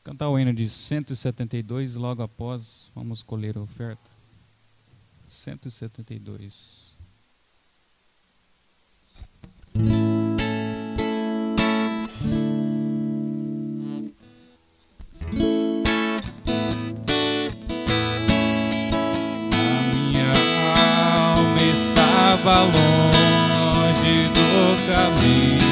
Cantar o hino de 172, logo após vamos colher a oferta. 172. A minha alma estava longe do caminho.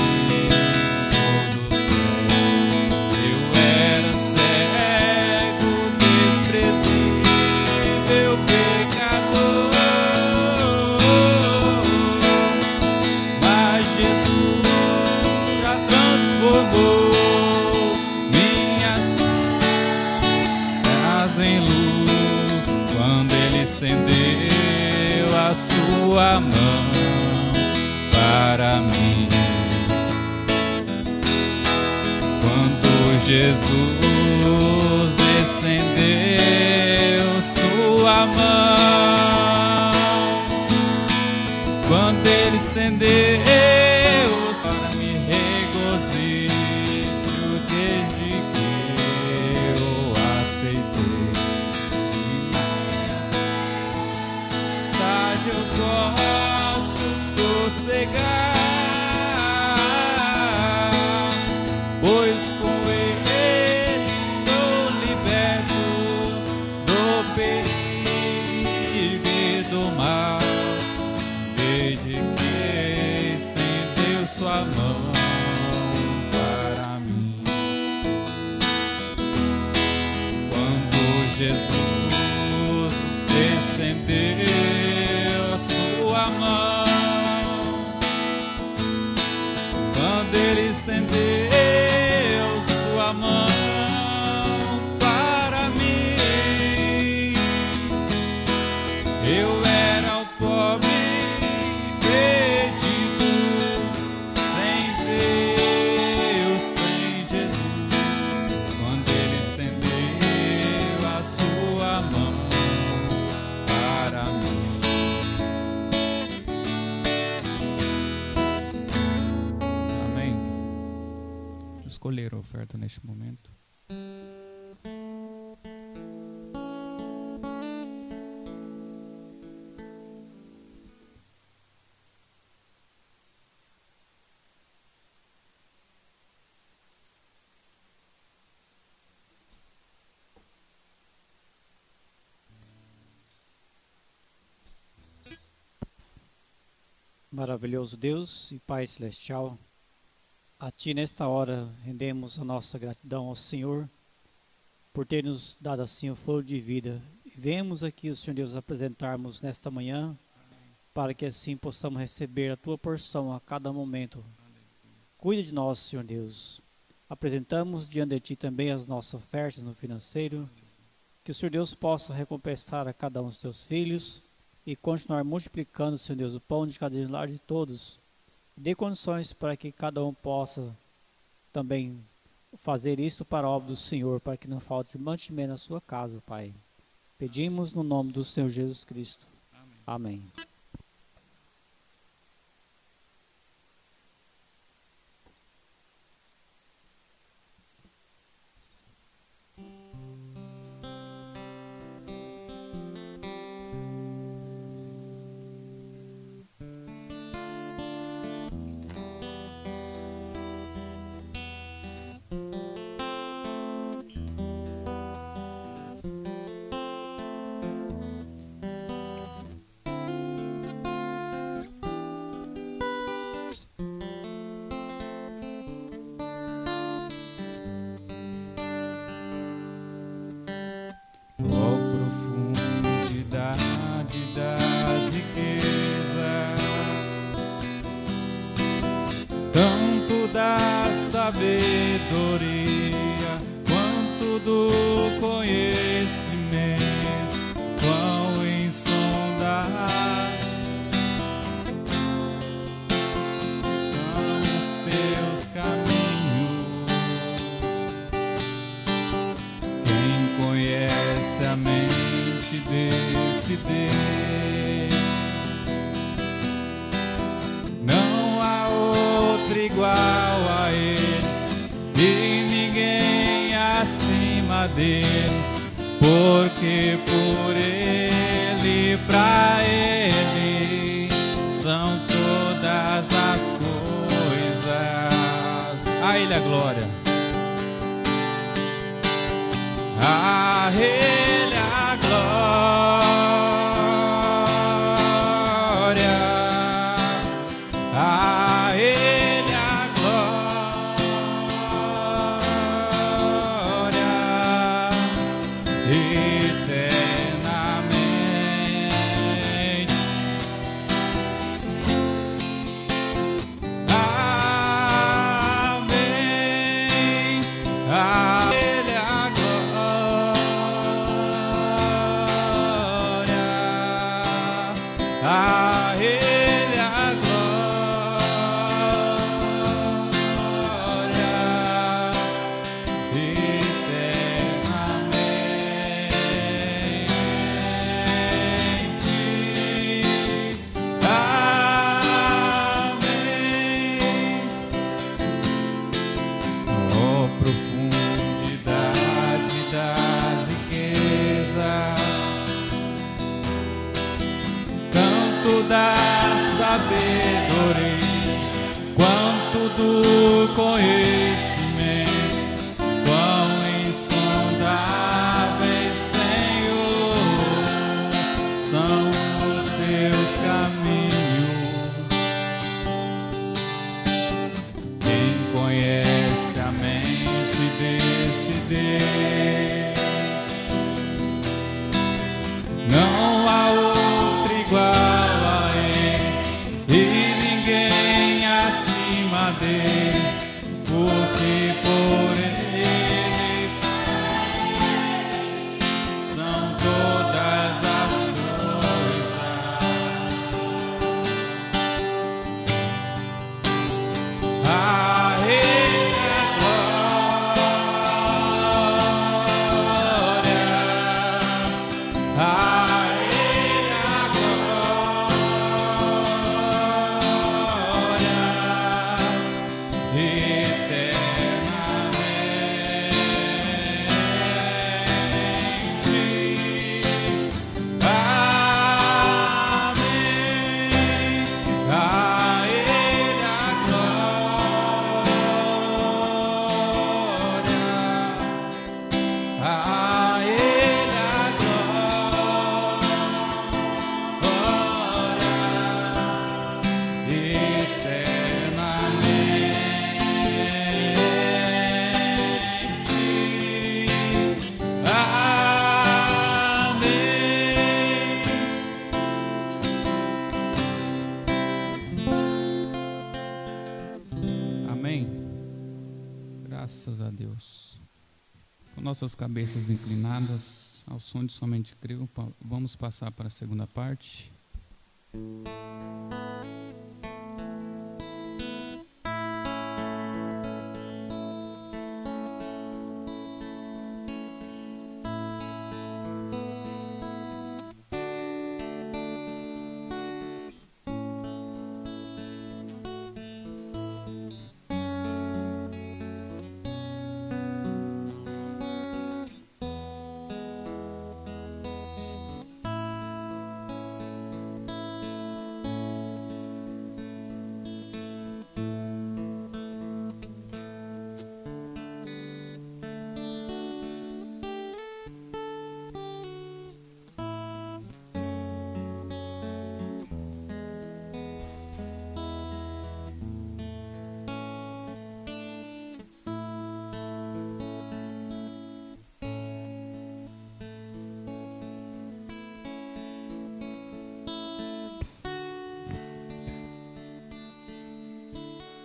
Estendeu a sua mão para mim. Quando Jesus estendeu sua mão, quando Ele estendeu, para me regozijo desde que eu aceitei. Eu posso sossegar, pois com Ele estou liberto do perigo e do mal, desde que estendeu sua mão para mim. Quando Jesus estendeu sua mão, quando Ele estendeu sua mão para mim, eu era o pobre perdido, sem Deus, sem Jesus. Quando Ele estendeu a sua mão para mim. Escolher a oferta neste momento. Maravilhoso Deus e Pai Celestial, a Ti nesta hora rendemos a nossa gratidão ao Senhor por ter nos dado assim o fôlego de vida. E vemos aqui o Senhor Deus apresentarmos nesta manhã, para que assim possamos receber a Tua porção a cada momento. Cuida de nós, Senhor Deus. Apresentamos diante de Ti também as nossas ofertas no financeiro, que o Senhor Deus possa recompensar a cada um dos Teus filhos e continuar multiplicando, Senhor Deus, o pão de cada dia no lar de todos. Dê condições para que cada um possa também fazer isto para a obra do Senhor, para que não falte mantimento na sua casa, Pai. Pedimos no nome do Senhor Jesus Cristo. Amém. Tanto da sabedoria quanto do conhecimento, quão insondável são os teus caminhos. Quem conhece a mente desse Deus? Não há outro igual a Ele, e ninguém assim. dele, porque por ele, pra ele, são todas as coisas. A ele a glória. A ele a glória, a ele a glória, eternamente. Amém. A ele a glória, a ele a glória, eternamente. Amém. Ó profundidade das riquezas, canto da sabedoria, quanto do conhecimento, quão insondáveis, Senhor, são os teus caminhos. Quem conhece a mente desse Deus? Não há outro igual a ele, e ninguém acima dele, porque por ele são todas as coisas. A ele a glória, a ele a glória, eternamente. Amém. A ele a glória, a ele a glória, eternamente. Amém. Amém. Graças a Deus. Com nossas cabeças inclinadas, ao som de Somente Creio, vamos passar para a segunda parte.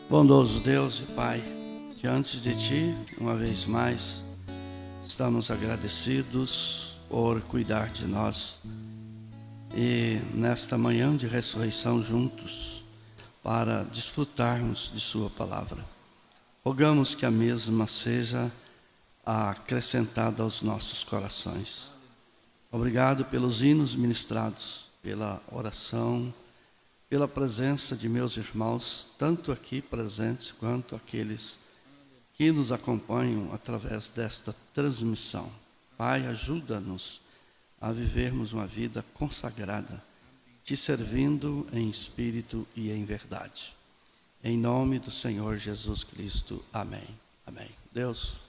Bondoso Deus e Pai, diante de Ti, uma vez mais, estamos agradecidos por cuidar de nós. E nesta manhã de ressurreição juntos, para desfrutarmos de Sua palavra. Rogamos que a mesma seja acrescentada aos nossos corações. Obrigado pelos hinos ministrados, pela oração, pela presença de meus irmãos, tanto aqui presentes quanto aqueles que nos acompanham através desta transmissão. Pai, ajuda-nos a vivermos uma vida consagrada, te servindo em espírito e em verdade. Em nome do Senhor Jesus Cristo. Amém. Amém. Deus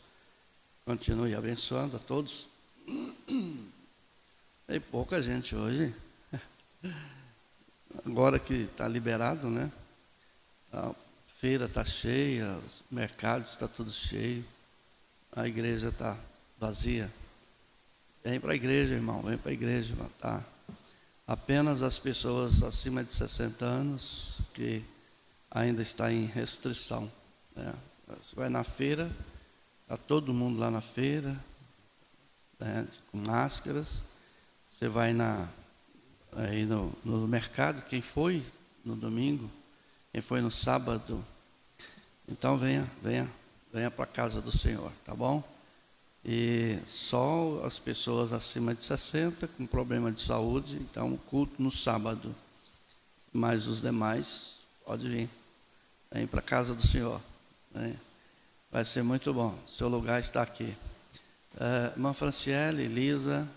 continue abençoando a todos. Tem pouca gente hoje. Agora que está liberado, né? A feira está cheia, os mercados estão tudo cheio, a igreja está vazia. Vem para a igreja, irmão, vem para a igreja, irmão, tá? Apenas as pessoas acima de 60 anos que ainda está em restrição, né? Você vai na feira, está todo mundo lá na feira, né, com máscaras. Você vai aí no mercado, quem foi no domingo, quem foi no sábado, então venha para a casa do Senhor, tá bom? E só as pessoas acima de 60 com problema de saúde, então culto no sábado, mas os demais pode vir, vem para a casa do Senhor, né? Vai ser muito bom, seu lugar está aqui. Irmã Franciele, Lisa,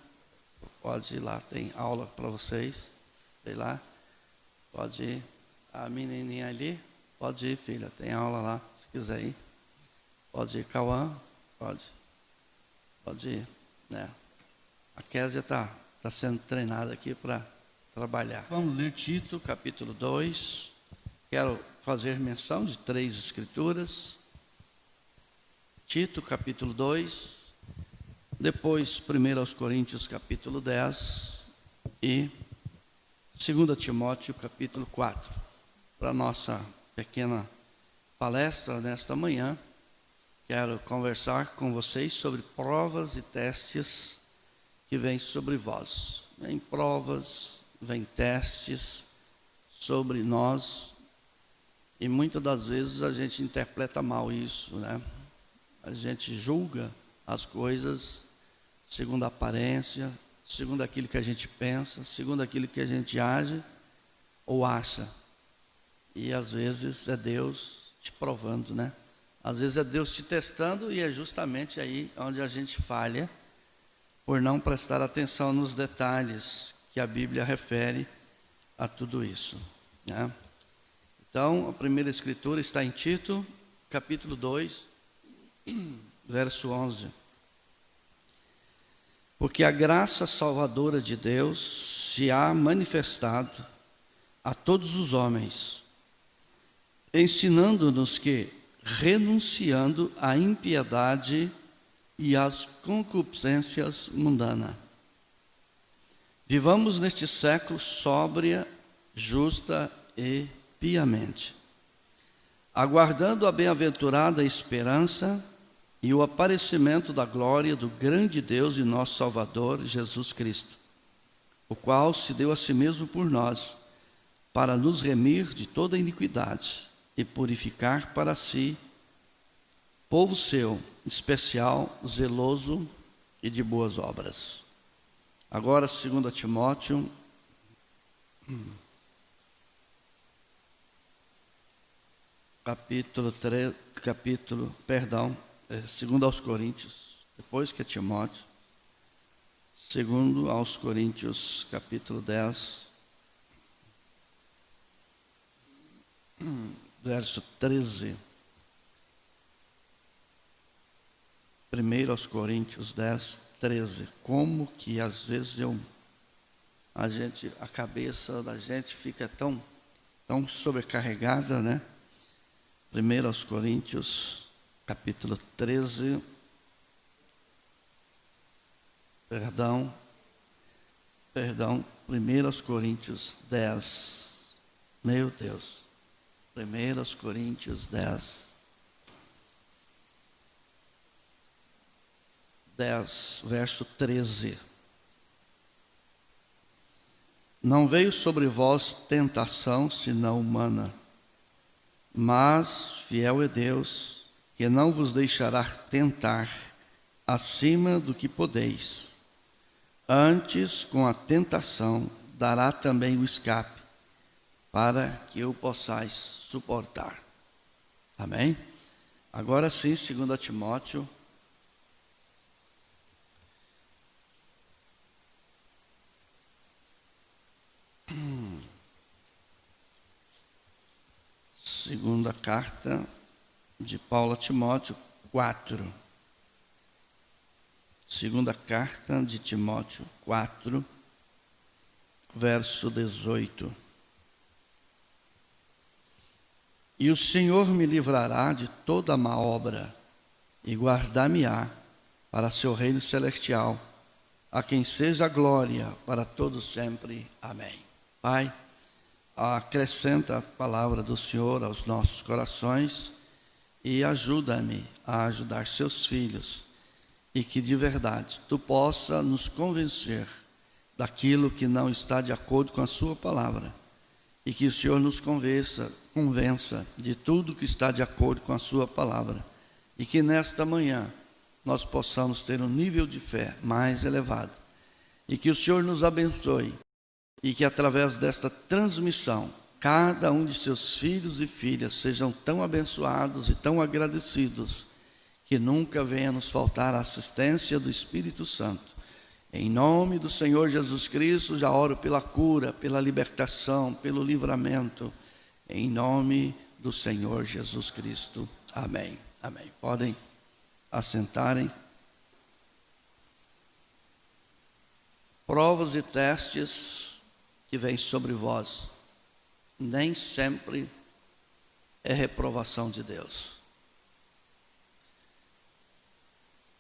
pode ir lá, tem aula para vocês, sei lá, pode ir. A menininha ali, pode ir, filha, tem aula lá, se quiser ir. Pode ir, Cauã, pode ir, né? A Késia está sendo treinada aqui para trabalhar. Vamos ler Tito, capítulo 2. Quero fazer menção de 3 escrituras. Tito, capítulo 2. Depois, 1 Coríntios, capítulo 10. E 2 Timóteo, capítulo 4. Para a nossa pequena palestra nesta manhã, quero conversar com vocês sobre provas e testes que vêm sobre vós. Vem provas, vem testes sobre nós, e muitas das vezes a gente interpreta mal isso, né? A gente julga as coisas segundo a aparência, segundo aquilo que a gente pensa, segundo aquilo que a gente age ou acha. E às vezes é Deus te provando, né? Às vezes é Deus te testando, e é justamente aí onde a gente falha, por não prestar atenção nos detalhes que a Bíblia refere a tudo isso, né? Então, a primeira escritura está em Tito, capítulo 2, verso 11. Porque a graça salvadora de Deus se há manifestado a todos os homens, ensinando-nos que, renunciando à impiedade e às concupiscências mundanas, vivamos neste século sóbria, justa e piamente, aguardando a bem-aventurada esperança e o aparecimento da glória do grande Deus e nosso Salvador, Jesus Cristo, o qual se deu a si mesmo por nós, para nos remir de toda iniquidade e purificar para si povo seu, especial, zeloso e de boas obras. Agora, 2 Timóteo, segundo aos Coríntios, depois que é Timóteo, 2 aos Coríntios, capítulo 10, verso 13. 1 aos Coríntios 10, 13. Como que às vezes a cabeça da gente fica tão sobrecarregada, né? 1 aos Coríntios, capítulo 13. Perdão. 1 aos Coríntios 10. Meu Deus. 1 aos Coríntios 10. 10, verso 13. Não veio sobre vós tentação, senão humana, mas fiel é Deus, que não vos deixará tentar acima do que podeis. Antes, com a tentação, dará também o escape, para que o possais suportar. Amém? Agora sim, 2 Timóteo. Segunda carta de Paulo a Timóteo 4. Segunda carta de Timóteo 4, verso 18. E o Senhor me livrará de toda má obra e guardar-me-á para seu reino celestial, a quem seja a glória para todos sempre. Amém. Pai, acrescenta a palavra do Senhor aos nossos corações e ajuda-me a ajudar seus filhos, e que de verdade Tu possa nos convencer daquilo que não está de acordo com a Sua palavra, e que o Senhor nos convença de tudo que está de acordo com a Sua palavra, e que nesta manhã nós possamos ter um nível de fé mais elevado, e que o Senhor nos abençoe, e que através desta transmissão, cada um de seus filhos e filhas sejam tão abençoados e tão agradecidos, que nunca venha nos faltar a assistência do Espírito Santo. Em nome do Senhor Jesus Cristo, já oro pela cura, pela libertação, pelo livramento, em nome do Senhor Jesus Cristo. Amém. Amém. Podem assentarem. Provas e testes que vêm sobre vós, nem sempre é reprovação de Deus.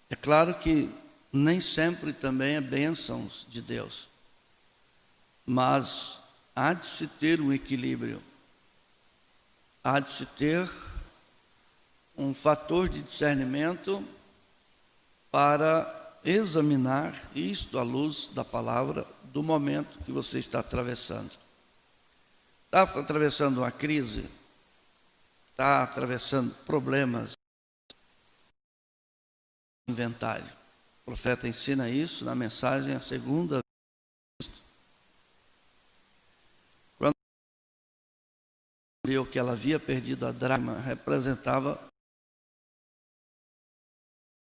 É claro que nem sempre também é bênçãos de Deus, mas há de se ter um equilíbrio, há de se ter um fator de discernimento para examinar isto à luz da palavra do momento que você está atravessando. Está atravessando uma crise, está atravessando problemas, inventário. O profeta ensina isso na mensagem a segunda. Quando viu que ela havia perdido a dracma, representava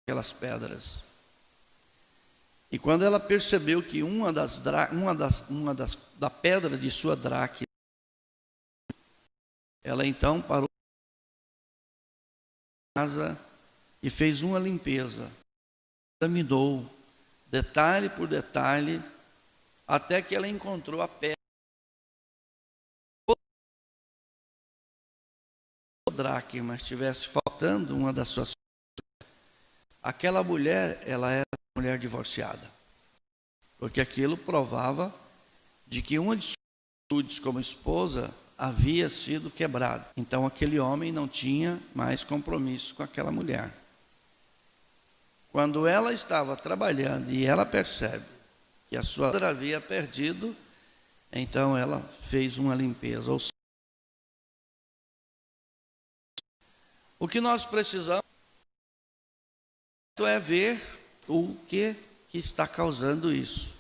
aquelas pedras. E quando ela percebeu que da pedra de sua dracma, ela então parou na casa e fez uma limpeza, examinou detalhe por detalhe, até que ela encontrou a pedra dracma, mas estivesse faltando uma das suas. Aquela mulher, ela era mulher divorciada, porque aquilo provava de que uma de suas atitudes como esposa havia sido quebrada. Então aquele homem não tinha mais compromisso com aquela mulher. Quando ela estava trabalhando e ela percebe que a sua pedra havia perdido, então ela fez uma limpeza. O que nós precisamos é ver o que está causando isso.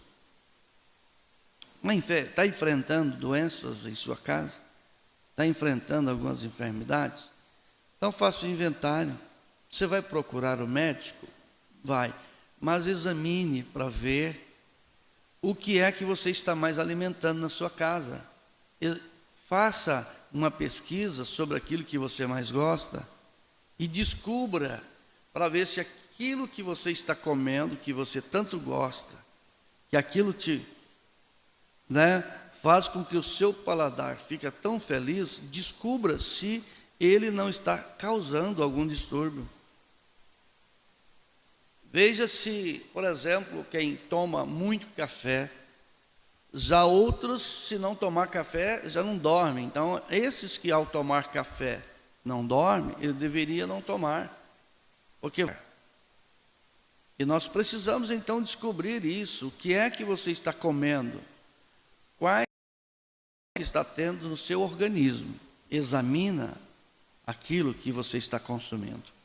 Está enfrentando doenças em sua casa? Está enfrentando algumas enfermidades? Então faça o inventário. Você vai procurar o médico? Vai. Mas examine para ver o que é que você está mais alimentando na sua casa. Faça uma pesquisa sobre aquilo que você mais gosta e descubra para ver se aquilo que você está comendo, que você tanto gosta, que aquilo faz com que o seu paladar fique tão feliz, descubra se ele não está causando algum distúrbio. Veja se, por exemplo, quem toma muito café, já outros, se não tomar café, já não dormem. Então, esses que ao tomar café não dormem, ele deveria não tomar. E nós precisamos então descobrir isso. O que é que você está comendo? Quais está tendo no seu organismo? Examina aquilo que você está consumindo.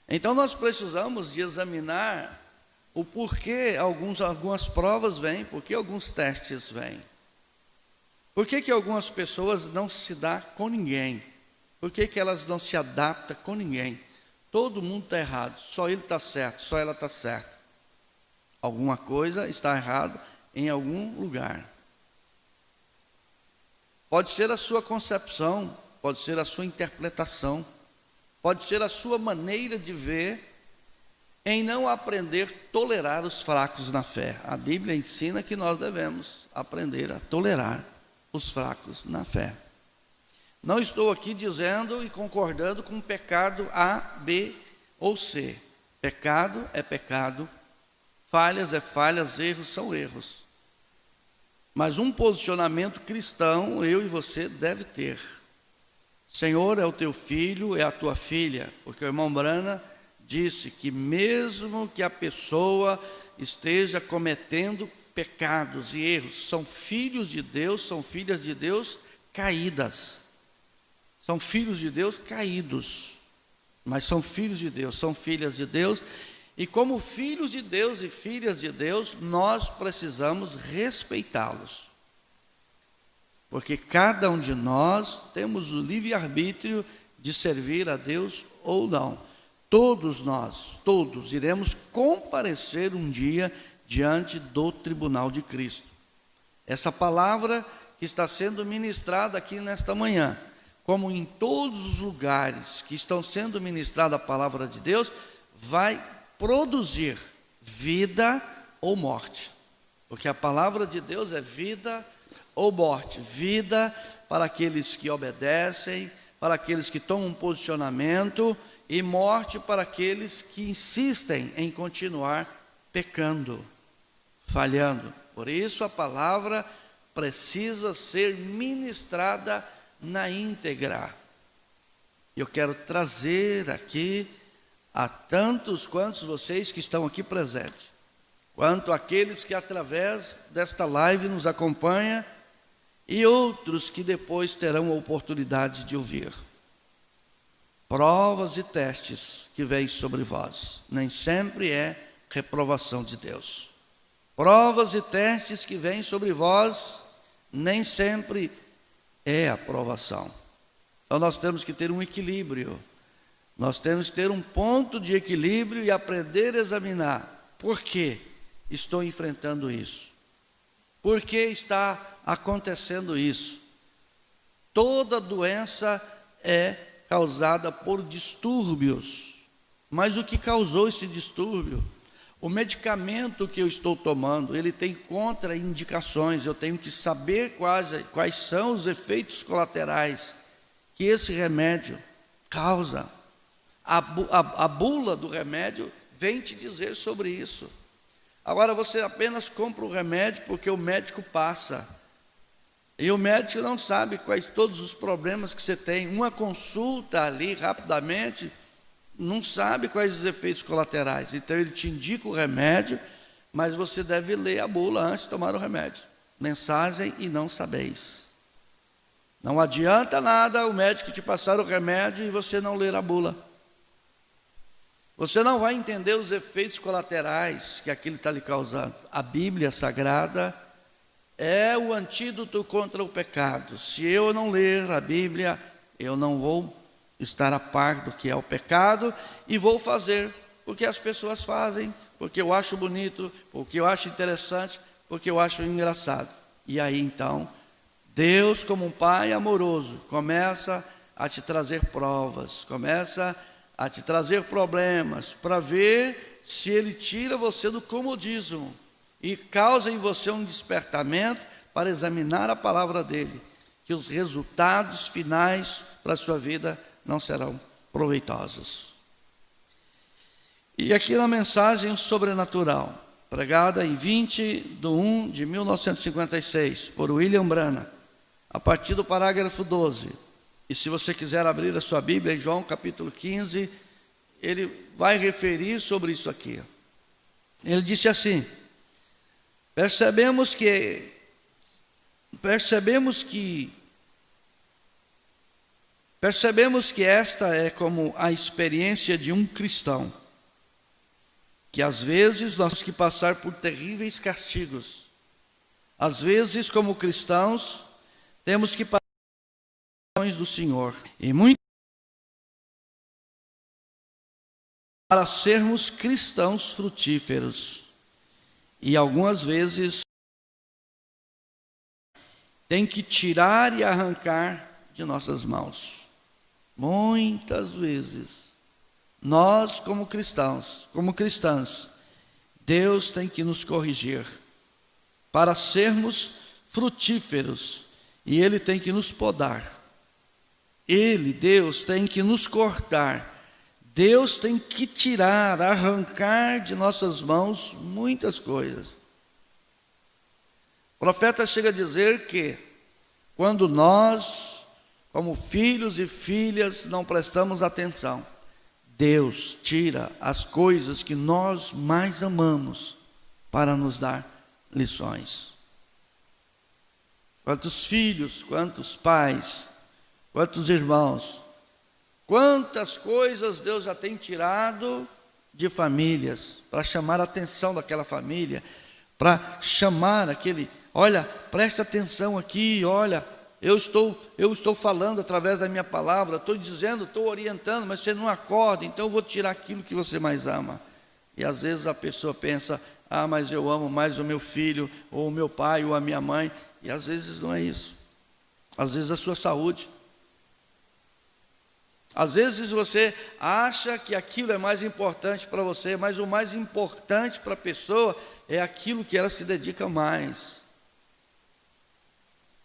Então nós precisamos de examinar o porquê algumas provas vêm, porquê alguns testes vêm. Por que algumas pessoas não se dão com ninguém? Por que elas não se adaptam com ninguém? Todo mundo está errado, só ele está certo, só ela está certa. Alguma coisa está errada em algum lugar. Pode ser a sua concepção, pode ser a sua interpretação, pode ser a sua maneira de ver em não aprender a tolerar os fracos na fé. A Bíblia ensina que nós devemos aprender a tolerar os fracos na fé. Não estou aqui dizendo e concordando com pecado A, B ou C. Pecado é pecado, falhas é falhas, erros são erros. Mas um posicionamento cristão, eu e você deve ter. Senhor, é o teu filho, é a tua filha, porque o irmão Brana disse que mesmo que a pessoa esteja cometendo pecados e erros, são filhos de Deus, são filhas de Deus caídas. São filhos de Deus caídos, mas são filhos de Deus, são filhas de Deus. E como filhos de Deus e filhas de Deus, nós precisamos respeitá-los. Porque cada um de nós temos o livre-arbítrio de servir a Deus ou não. Todos nós, todos, iremos comparecer um dia diante do tribunal de Cristo. Essa palavra que está sendo ministrada aqui nesta manhã, como em todos os lugares que estão sendo ministrada a palavra de Deus, vai produzir vida ou morte. Porque a palavra de Deus é vida ou morte. Vida para aqueles que obedecem, para aqueles que tomam um posicionamento, e morte para aqueles que insistem em continuar pecando, falhando. Por isso a palavra precisa ser ministrada na íntegra. Eu quero trazer aqui a tantos quantos vocês que estão aqui presentes, quanto aqueles que através desta live nos acompanham e outros que depois terão a oportunidade de ouvir. Provas e testes que vêm sobre vós, nem sempre é reprovação de Deus. Provas e testes que vêm sobre vós, nem sempre é aprovação. Então nós temos que ter um equilíbrio. Nós temos que ter um ponto de equilíbrio e aprender a examinar. Por que estou enfrentando isso? Por que está acontecendo isso? Toda doença é causada por distúrbios. Mas o que causou esse distúrbio? O medicamento que eu estou tomando, ele tem contraindicações. Eu tenho que saber quais são os efeitos colaterais que esse remédio causa. A bula do remédio vem te dizer sobre isso. Agora você apenas compra o remédio porque o médico passa. E o médico não sabe quais todos os problemas que você tem. Uma consulta ali rapidamente, não sabe quais os efeitos colaterais. Então ele te indica o remédio, mas você deve ler a bula antes de tomar o remédio. Mensagem e não sabeis. Não adianta nada o médico te passar o remédio e você não ler a bula. Você não vai entender os efeitos colaterais que aquilo está lhe causando. A Bíblia Sagrada é o antídoto contra o pecado. Se eu não ler a Bíblia, eu não vou estar a par do que é o pecado e vou fazer porque as pessoas fazem, porque eu acho bonito, porque eu acho interessante, porque eu acho engraçado. E aí então, Deus, como um pai amoroso, começa a te trazer provas, começa a te trazer problemas, para ver se Ele tira você do comodismo e causa em você um despertamento para examinar a palavra dEle, que os resultados finais para a sua vida não serão proveitosos. E aqui na mensagem sobrenatural, pregada em 20/1/1956, por William Branham, a partir do parágrafo 12. E se você quiser abrir a sua Bíblia, em João capítulo 15, ele vai referir sobre isso aqui. Ele disse assim: Percebemos que esta é como a experiência de um cristão, que às vezes nós temos que passar por terríveis castigos. Às vezes, como cristãos, temos que passar por do Senhor. E muitas para sermos cristãos frutíferos. E algumas vezes tem que tirar e arrancar de nossas mãos. Muitas vezes, nós como cristãos, como cristãs, Deus tem que nos corrigir para sermos frutíferos, e Ele tem que nos podar. Deus, tem que nos cortar. Deus tem que tirar, arrancar de nossas mãos muitas coisas. O profeta chega a dizer que quando nós, como filhos e filhas, não prestamos atenção, Deus tira as coisas que nós mais amamos para nos dar lições. Quantos filhos, quantos pais, quantos irmãos, quantas coisas Deus já tem tirado de famílias, para chamar a atenção daquela família, para chamar aquele, olha, preste atenção aqui, olha, eu estou falando através da minha palavra, estou dizendo, estou orientando, mas você não acorda, então eu vou tirar aquilo que você mais ama. E às vezes a pessoa pensa, mas eu amo mais o meu filho, ou o meu pai, ou a minha mãe, e às vezes não é isso. Às vezes a sua saúde. Às vezes você acha que aquilo é mais importante para você, mas o mais importante para a pessoa é aquilo que ela se dedica mais.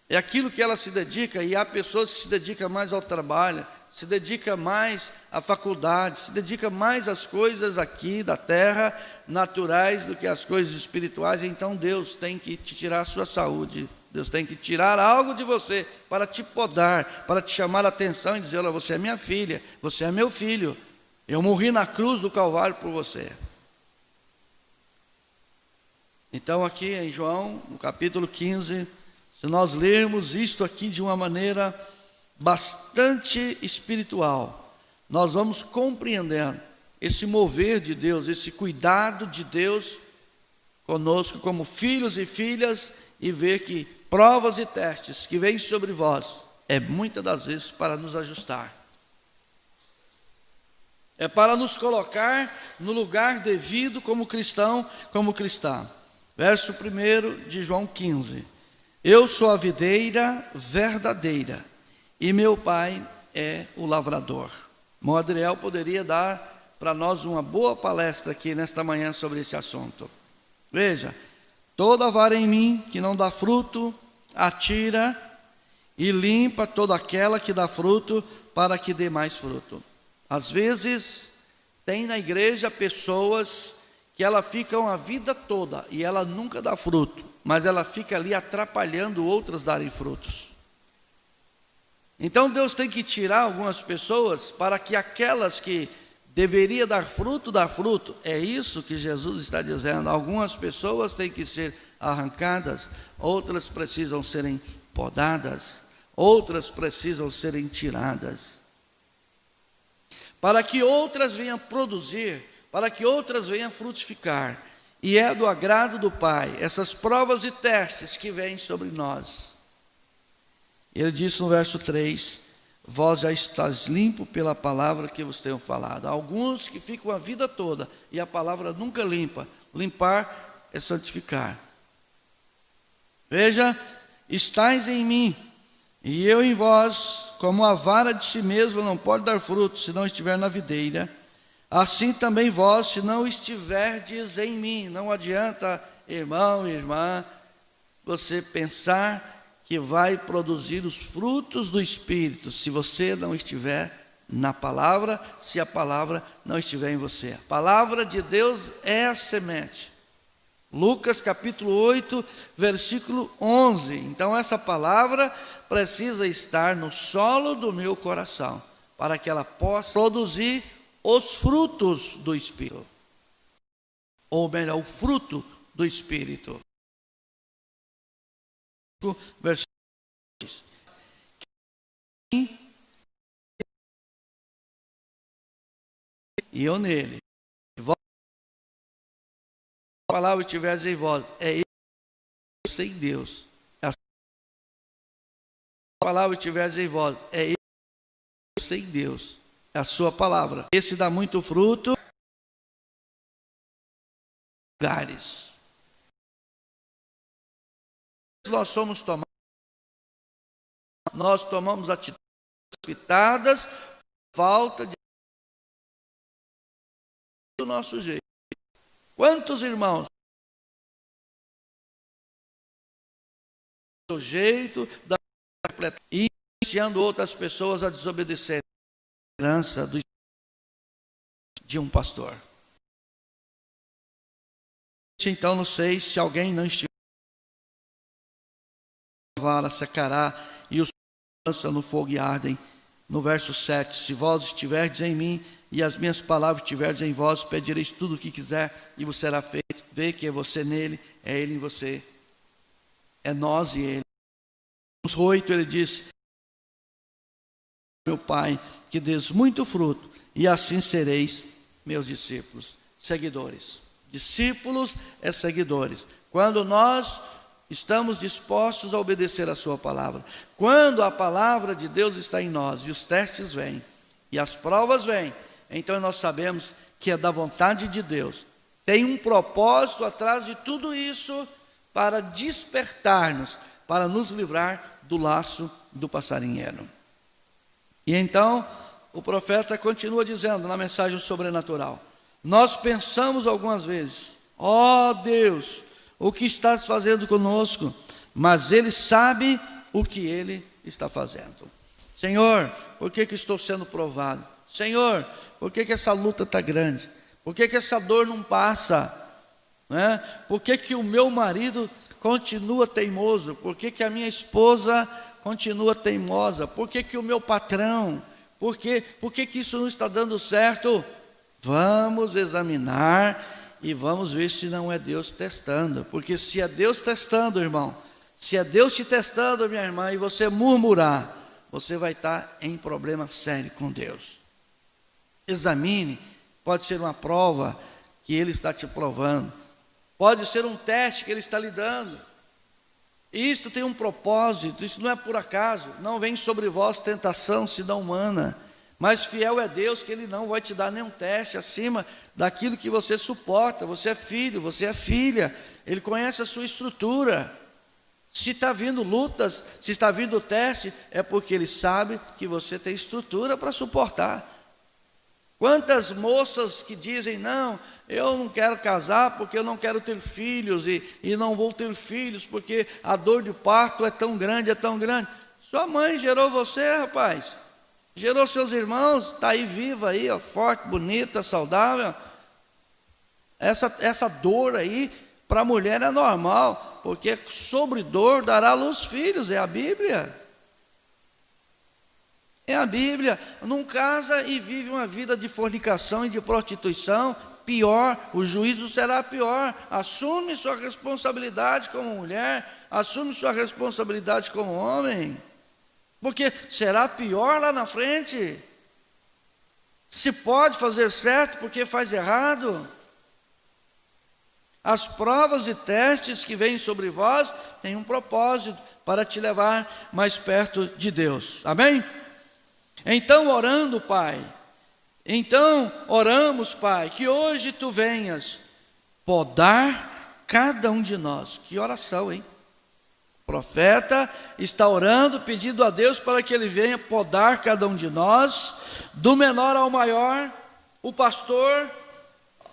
É aquilo que ela se dedica, e há pessoas que se dedicam mais ao trabalho, se dedicam mais à faculdade, se dedicam mais às coisas aqui da terra, naturais, do que às coisas espirituais. Então Deus tem que te tirar a sua saúde, Deus tem que tirar algo de você para te podar, para te chamar a atenção e dizer, olha, você é minha filha, você é meu filho, eu morri na cruz do Calvário por você. Então aqui em João, no capítulo 15, se nós lermos isto aqui de uma maneira bastante espiritual, nós vamos compreendendo esse mover de Deus, esse cuidado de Deus conosco como filhos e filhas, e ver que provas e testes que vêm sobre vós é muitas das vezes para nos ajustar, é para nos colocar no lugar devido como cristão, como cristã. Verso 1 de João 15: eu sou a videira verdadeira, e meu pai é o lavrador. Irmão Adriel poderia dar para nós uma boa palestra aqui nesta manhã sobre esse assunto. Veja, toda vara em mim que não dá fruto, atira e limpa toda aquela que dá fruto, para que dê mais fruto. Às vezes, tem na igreja pessoas que ela ficam a vida toda e ela nunca dá fruto, mas ela fica ali atrapalhando outras darem frutos. Então Deus tem que tirar algumas pessoas para que aquelas que deveria dar fruto, dá fruto. É isso que Jesus está dizendo. Algumas pessoas têm que ser arrancadas, outras precisam serem podadas, outras precisam serem tiradas, para que outras venham produzir, para que outras venham frutificar. E é do agrado do Pai essas provas e testes que vêm sobre nós. Ele disse no verso 3: vós já estáis limpo pela palavra que vos tenho falado. Há alguns que ficam a vida toda e a palavra nunca limpa. Limpar é santificar. Veja, estáis em mim e eu em vós, como a vara de si mesma não pode dar fruto se não estiver na videira, assim também vós, se não estiverdes em mim. Não adianta, irmão e irmã, você pensar que vai produzir os frutos do Espírito se você não estiver na palavra, se a palavra não estiver em você. A palavra de Deus é a semente. Lucas capítulo 8, versículo 11. Então essa palavra precisa estar no solo do meu coração, para que ela possa produzir os frutos do Espírito, ou melhor, o fruto do Espírito. Versículo: e eu nele, a palavra estivesse em vós, é eu sem Deus. A palavra estivesse em vós, é eu sem Deus. É a sua palavra. Esse dá muito fruto, lugares. Nós somos tomados, nós tomamos atitudes precipitadas, falta de do nosso jeito. Quantos irmãos do jeito da e iniciando outras pessoas a desobedecer a herança de um pastor. Então não sei se alguém não estiver vala secará e os lança no fogo e ardem. No verso 7, se vós estiverdes em mim e as minhas palavras estiverdes em vós, pedireis tudo o que quiser e vos será feito. Vê que é você nele, é ele em você, é nós e ele. No 8 ele diz: meu Pai, que dês muito fruto e assim sereis meus discípulos, seguidores. Discípulos é seguidores. Quando nós estamos dispostos a obedecer a sua palavra, quando a palavra de Deus está em nós e os testes vêm e as provas vêm, então nós sabemos que é da vontade de Deus. Tem um propósito atrás de tudo isso para despertar-nos, para nos livrar do laço do passarinheiro. E então o profeta continua dizendo na mensagem sobrenatural: nós pensamos algumas vezes, ó Deus, o que estás fazendo conosco? Mas ele sabe o que ele está fazendo. Senhor, por que estou sendo provado? Senhor, por que essa luta está grande? Por que essa dor não passa? Né? Por que o meu marido continua teimoso? Por que a minha esposa continua teimosa? Por que o meu patrão? Por que isso não está dando certo? Vamos examinar e vamos ver se não é Deus testando. Porque se é Deus testando, irmão, se é Deus te testando, minha irmã, e você murmurar, você vai estar em problema sério com Deus. Examine, pode ser uma prova que Ele está te provando, pode ser um teste que Ele está lhe dando. Isto tem um propósito, isso não é por acaso. Não vem sobre vós tentação senão humana, mas fiel é Deus, que Ele não vai te dar nenhum teste acima daquilo que você suporta. Você é filho, você é filha, Ele conhece a sua estrutura. Se está vindo lutas, se está vindo teste, é porque Ele sabe que você tem estrutura para suportar. Quantas moças que dizem: não, eu não quero casar porque eu não quero ter filhos, e não vou ter filhos porque a dor de parto é tão grande, é tão grande. Sua mãe gerou você, rapaz, gerou seus irmãos, está aí viva, aí, ó, forte, bonita, saudável. Essa dor aí, para a mulher é normal, porque sobre dor dará à luz filhos, é a Bíblia. É a Bíblia. Não casa e vive uma vida de fornicação e de prostituição, pior, o juízo será pior. Assume sua responsabilidade como mulher, assume sua responsabilidade como homem, porque será pior lá na frente. Se pode fazer certo porque faz errado. As provas e testes que vêm sobre vós têm um propósito, para te levar mais perto de Deus. Amém? Então orando, Pai, oramos, Pai, que hoje Tu venhas podar cada um de nós. Que oração, hein? O profeta está orando, pedindo a Deus para que Ele venha podar cada um de nós, do menor ao maior. O pastor,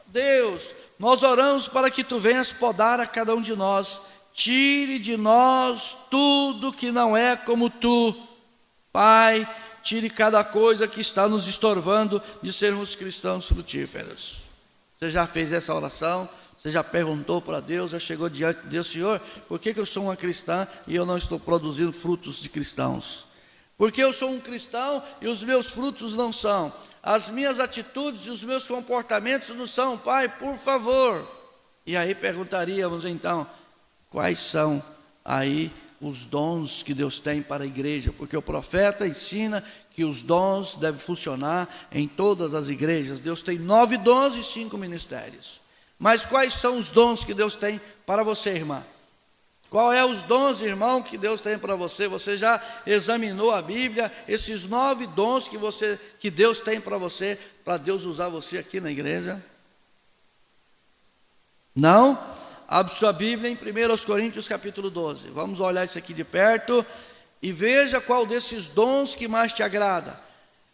Deus, nós oramos para que Tu venhas podar a cada um de nós. Tire de nós tudo que não é como Tu, Pai. Tire cada coisa que está nos estorvando de sermos cristãos frutíferos. Você já fez essa oração? Você já perguntou para Deus? Já chegou diante de Deus: Senhor, por que eu sou uma cristã e eu não estou produzindo frutos de cristãos? Porque eu sou um cristão e os meus frutos não são. As minhas atitudes e os meus comportamentos não são. Pai, por favor. E aí perguntaríamos então: quais são aí os dons que Deus tem para a igreja? Porque o profeta ensina que os dons devem funcionar em todas as igrejas. Deus tem 9 dons e 5 ministérios. Mas quais são os dons que Deus tem para você, irmã? Qual é os dons, irmão, que Deus tem para você? Você já examinou a Bíblia, esses 9 dons que Deus tem para você, para Deus usar você aqui na igreja? Não? Abre sua Bíblia em 1 Coríntios capítulo 12. Vamos olhar isso aqui de perto e veja qual desses dons que mais te agrada.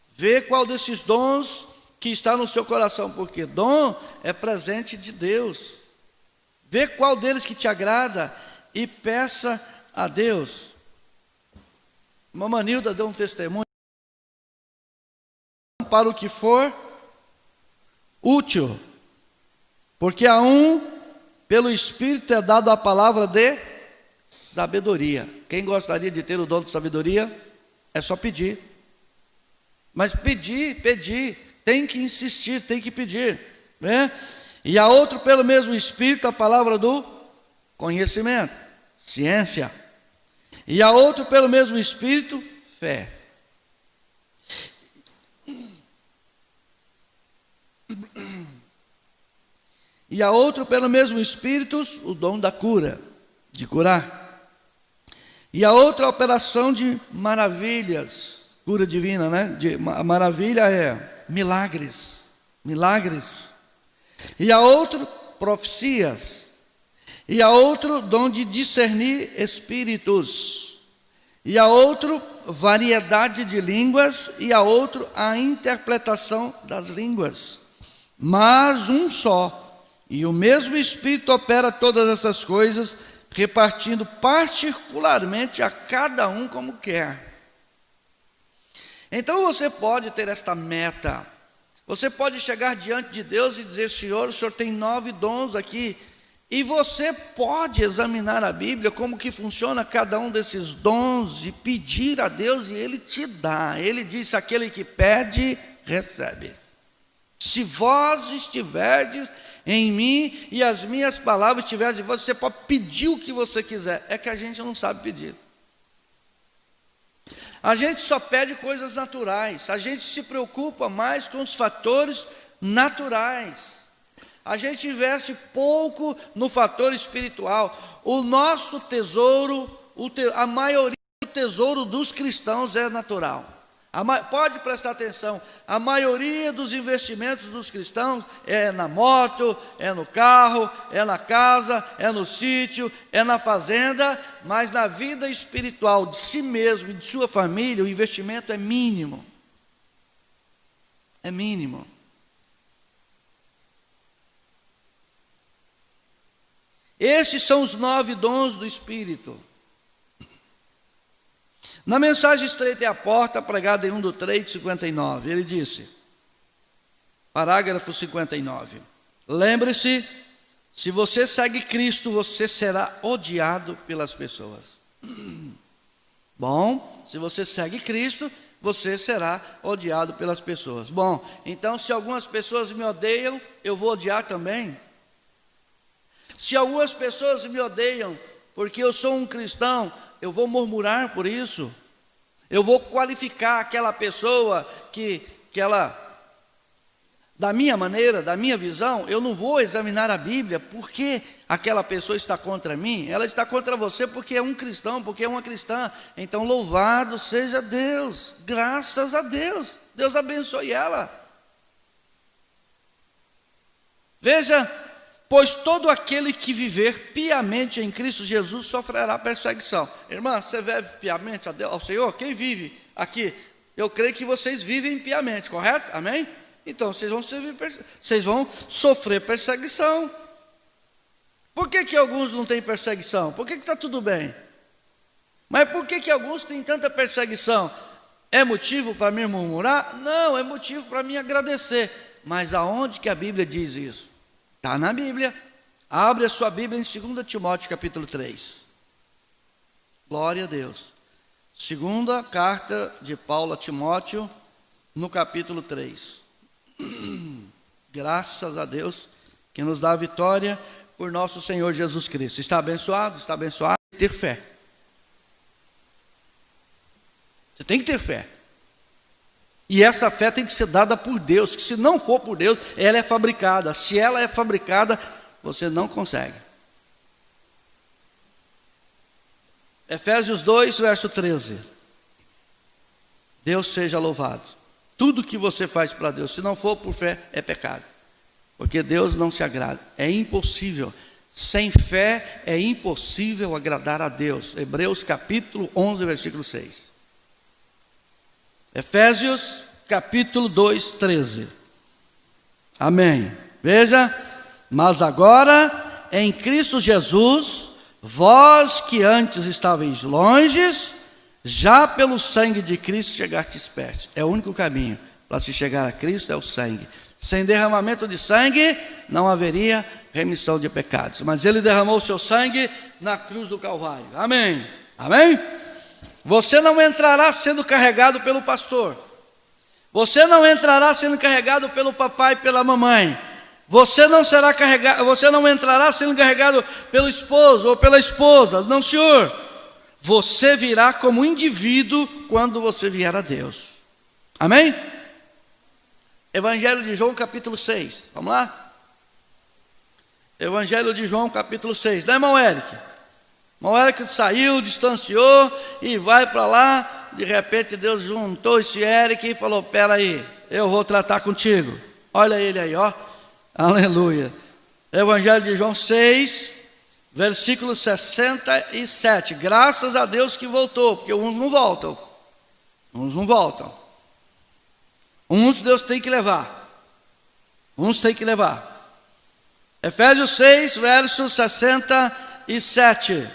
Vê qual desses dons que está no seu coração, porque dom é presente de Deus. Vê qual deles que te agrada e peça a Deus. Mamãe Nilda deu um testemunho. Para o que for útil, porque a um, pelo Espírito, é dado a palavra de sabedoria. Quem gostaria de ter o dom de sabedoria? É só pedir. Mas pedir, tem que insistir, tem que pedir, né? E a outro, pelo mesmo Espírito, a palavra do conhecimento, ciência. E a outro, pelo mesmo Espírito, fé. E a outro, pelo mesmo Espírito, o dom da cura, de curar. E a outra, a operação de maravilhas, cura divina, né? Maravilha é milagres. E a outro, profecias. E a outro, dom de discernir espíritos. E a outro, variedade de línguas. E a outro, a interpretação das línguas. Mas um só, e o mesmo Espírito opera todas essas coisas, repartindo particularmente a cada um como quer. Então você pode ter esta meta, você pode chegar diante de Deus e dizer: Senhor, o Senhor tem 9 dons aqui, e você pode examinar a Bíblia, como que funciona cada um desses dons, e pedir a Deus, e Ele te dá. Ele disse: aquele que pede, recebe. Se vós estiverdes em mim e as minhas palavras estiverem em vós, você pode pedir o que você quiser. É que a gente não sabe pedir. A gente só pede coisas naturais. A gente se preocupa mais com os fatores naturais. A gente investe pouco no fator espiritual. O nosso tesouro, a maioria do tesouro dos cristãos é natural. Pode prestar atenção, a maioria dos investimentos dos cristãos é na moto, é no carro, é na casa, é no sítio, é na fazenda, mas na vida espiritual de si mesmo e de sua família, o investimento é mínimo. É mínimo. Estes são os 9 dons do Espírito. Na mensagem Estreita é a Porta, pregada em 1/3/59, ele disse, parágrafo 59, lembre-se, se você segue Cristo, você será odiado pelas pessoas. Bom, se você segue Cristo, você será odiado pelas pessoas. Bom, então se algumas pessoas me odeiam, eu vou odiar também? Se algumas pessoas me odeiam porque eu sou um cristão, eu vou murmurar por isso? Eu vou qualificar aquela pessoa que ela, da minha maneira, da minha visão, eu não vou examinar a Bíblia porque aquela pessoa está contra mim? Ela está contra você porque é um cristão, porque é uma cristã. Então louvado seja Deus, graças a Deus, Deus abençoe ela. Veja, pois todo aquele que viver piamente em Cristo Jesus sofrerá perseguição. Irmã, você vive piamente ao Senhor? Quem vive aqui? Eu creio que vocês vivem piamente, correto? Amém? Então vocês vão sofrer perseguição. Por que alguns não têm perseguição? Por que está tudo bem? Mas por que alguns têm tanta perseguição? É motivo para mim murmurar? Não, é motivo para mim agradecer. Mas aonde que a Bíblia diz isso? Está na Bíblia. Abre a sua Bíblia em 2 Timóteo capítulo 3. Glória a Deus. Segunda carta de Paulo a Timóteo, no capítulo 3. Graças a Deus que nos dá a vitória por nosso Senhor Jesus Cristo. Está abençoado? Está abençoado? Ter fé. Você tem que ter fé. E essa fé tem que ser dada por Deus, que se não for por Deus, ela é fabricada. Se ela é fabricada, você não consegue. Efésios 2, verso 13. Deus seja louvado. Tudo que você faz para Deus, se não for por fé, é pecado. porque Deus não se agrada. É impossível. Sem fé é impossível agradar a Deus. Hebreus capítulo 11, versículo 6. Efésios capítulo 2, 13. Amém. Veja, mas agora em Cristo Jesus, vós que antes estavais longes, já pelo sangue de Cristo chegastes perto. É o único caminho para se chegar a Cristo, é o sangue. Sem derramamento de sangue não haveria remissão de pecados, mas Ele derramou o seu sangue na cruz do Calvário. Amém. Amém? Você não entrará sendo carregado pelo pastor. Você não entrará sendo carregado pelo papai e pela mamãe. Você não será carregado, você não entrará sendo carregado pelo esposo ou pela esposa. Não, senhor. Você virá como indivíduo quando você vier a Deus. Amém? Evangelho de João capítulo 6. Vamos lá? Evangelho de João capítulo 6. Não é, irmão Eric? Irmão Eric saiu, distanciou e vai para lá. De repente Deus juntou esse Eric e falou: pera aí, eu vou tratar contigo. Olha ele aí, ó. Aleluia. Evangelho de João 6, versículo 67. Graças a Deus que voltou, porque uns não voltam. Uns não voltam. Uns Deus tem que levar. Uns tem que levar. Efésios 6, verso 67.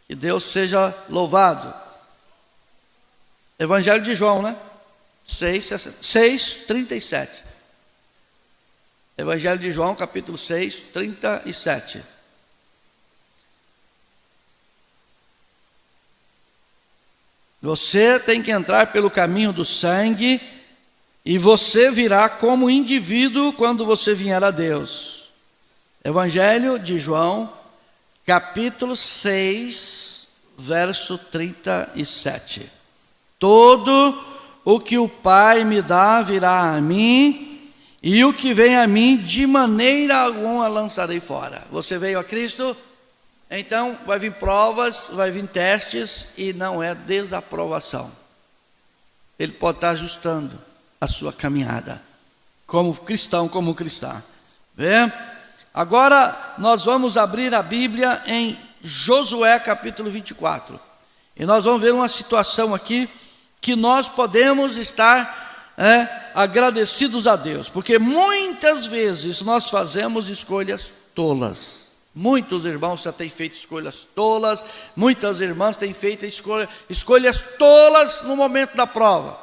Que Deus seja louvado. Evangelho de João, né? 6, 37. Evangelho de João, capítulo 6, 37. Você tem que entrar pelo caminho do sangue, e você virá como indivíduo quando você vier a Deus. Evangelho de João, capítulo 6, verso 37. Todo o que o Pai me dá virá a mim, e o que vem a mim, de maneira alguma lançarei fora. Você veio a Cristo, então vai vir provas, vai vir testes, e não é desaprovação. Ele pode estar ajustando a sua caminhada, como cristão, como cristã. Vê? Agora nós vamos abrir a Bíblia em Josué capítulo 24. E nós vamos ver uma situação aqui que nós podemos estar agradecidos a Deus, porque muitas vezes nós fazemos escolhas tolas. Muitos irmãos já têm feito escolhas tolas, muitas irmãs têm feito escolhas tolas no momento da prova,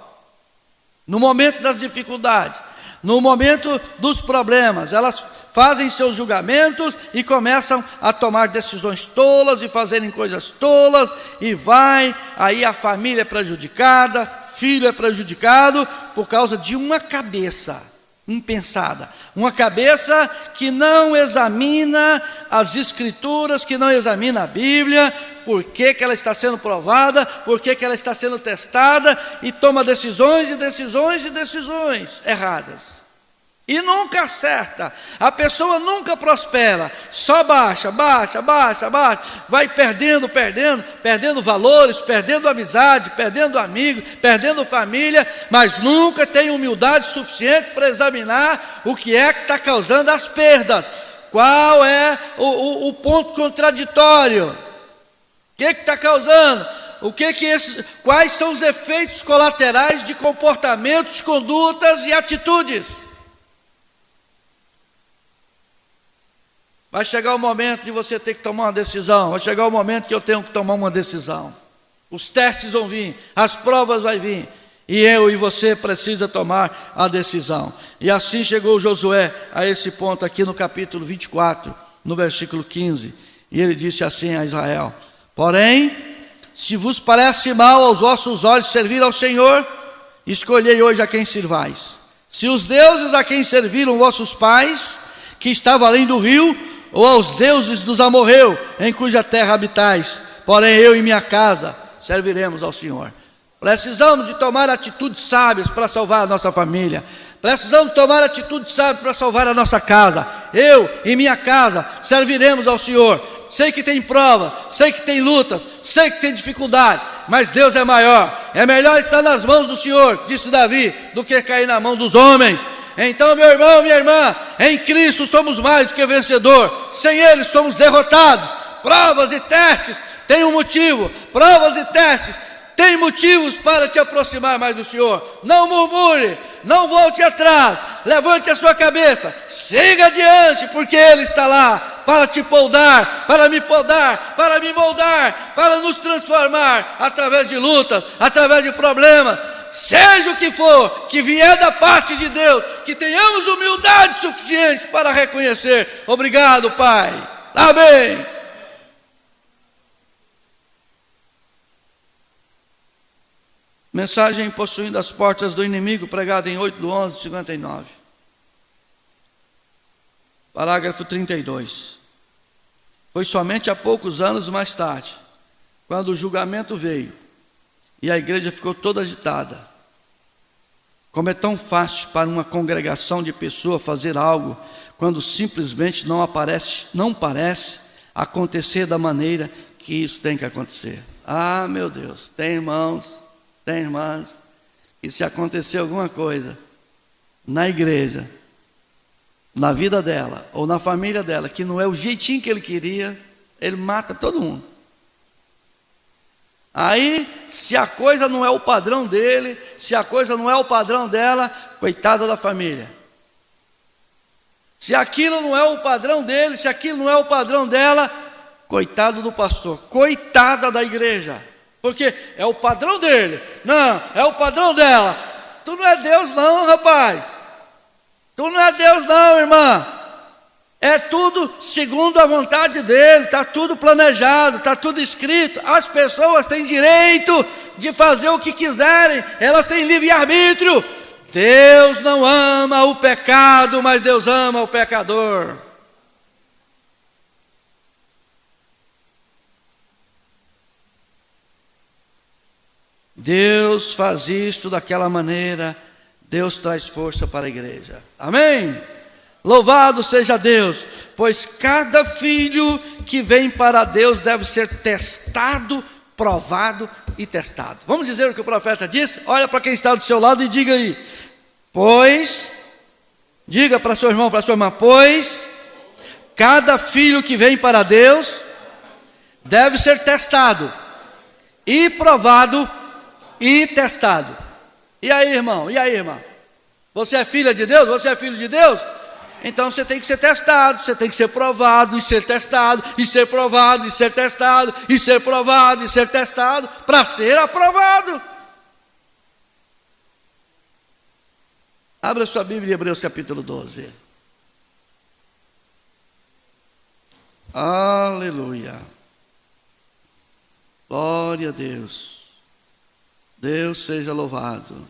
no momento das dificuldades, no momento dos problemas. Elas fazem seus julgamentos e começam a tomar decisões tolas e fazerem coisas tolas, e vai, aí a família é prejudicada, filho é prejudicado por causa de uma cabeça impensada, uma cabeça que não examina as escrituras, que não examina a Bíblia, por que ela está sendo provada, por que ela está sendo testada, e toma decisões e decisões e decisões erradas. E nunca acerta, a pessoa nunca prospera, só baixa, vai perdendo valores, perdendo amizade, perdendo amigo, perdendo família, mas nunca tem humildade suficiente para examinar o que é que está causando as perdas. Qual é o ponto contraditório? O que está causando? Quais são os efeitos colaterais de comportamentos, condutas e atitudes? Vai chegar o momento de você ter que tomar uma decisão. Vai chegar o momento que eu tenho que tomar uma decisão. Os testes vão vir, as provas vão vir, e eu e você precisa tomar a decisão. E assim chegou Josué a esse ponto aqui no capítulo 24, no versículo 15. E ele disse assim a Israel: porém, se vos parece mal aos vossos olhos servir ao Senhor, escolhei hoje a quem sirvais. Se os deuses a quem serviram vossos pais, que estavam além do rio, ou aos deuses dos amorreus, em cuja terra habitais, porém eu e minha casa serviremos ao Senhor. Precisamos de tomar atitudes sábias para salvar a nossa família. Precisamos tomar atitudes sábias para salvar a nossa casa. Eu e minha casa serviremos ao Senhor. Sei que tem prova, sei que tem lutas, sei que tem dificuldade, mas Deus é maior. É melhor estar nas mãos do Senhor, disse Davi, do que cair na mão dos homens. Então, meu irmão, minha irmã, em Cristo somos mais do que vencedor. Sem Ele somos derrotados. Provas e testes têm um motivo. Provas e testes têm motivos para te aproximar mais do Senhor. Não murmure, não volte atrás. Levante a sua cabeça, siga adiante, porque Ele está lá para te podar, para me podar, para me moldar, para nos transformar através de lutas, através de problemas. Seja o que for, que vier da parte de Deus, que tenhamos humildade suficiente para reconhecer. Obrigado, Pai. Amém. Mensagem possuindo as portas do inimigo, pregada em 8/11/59. Parágrafo 32. Foi somente há poucos anos mais tarde, quando o julgamento veio, e a igreja ficou toda agitada. Como é tão fácil para uma congregação de pessoas fazer algo, quando simplesmente não parece acontecer da maneira que isso tem que acontecer. Ah, meu Deus, tem irmãos, tem irmãs, e se acontecer alguma coisa na igreja, na vida dela, ou na família dela, que não é o jeitinho que ele queria, ele mata todo mundo. Aí, se a coisa não é o padrão dele, se a coisa não é o padrão dela, coitada da família. Se aquilo não é o padrão dele, se aquilo não é o padrão dela, coitado do pastor, coitada da igreja. Porque é o padrão dele, não, é o padrão dela. Tu não é Deus não, rapaz. Tu não é Deus não, irmã. É tudo segundo a vontade dele, está tudo planejado, está tudo escrito. As pessoas têm direito de fazer o que quiserem, elas têm livre-arbítrio. Deus não ama o pecado, mas Deus ama o pecador. Deus faz isto daquela maneira, Deus traz força para a igreja. Amém? Louvado seja Deus, pois cada filho que vem para Deus deve ser testado, provado e testado. Vamos dizer o que o profeta disse? Olha para quem está do seu lado e diga aí. Pois, diga para seu irmão, para sua irmã, pois cada filho que vem para Deus deve ser testado e provado e testado. E aí, irmão? E aí, irmã? Você é filha de Deus? Você é filho de Deus? Então você tem que ser testado, você tem que ser provado e ser testado, e ser provado e ser testado, e ser provado e ser testado, para ser aprovado. Abra sua Bíblia em Hebreus capítulo 12. Aleluia. Glória a Deus. Deus seja louvado.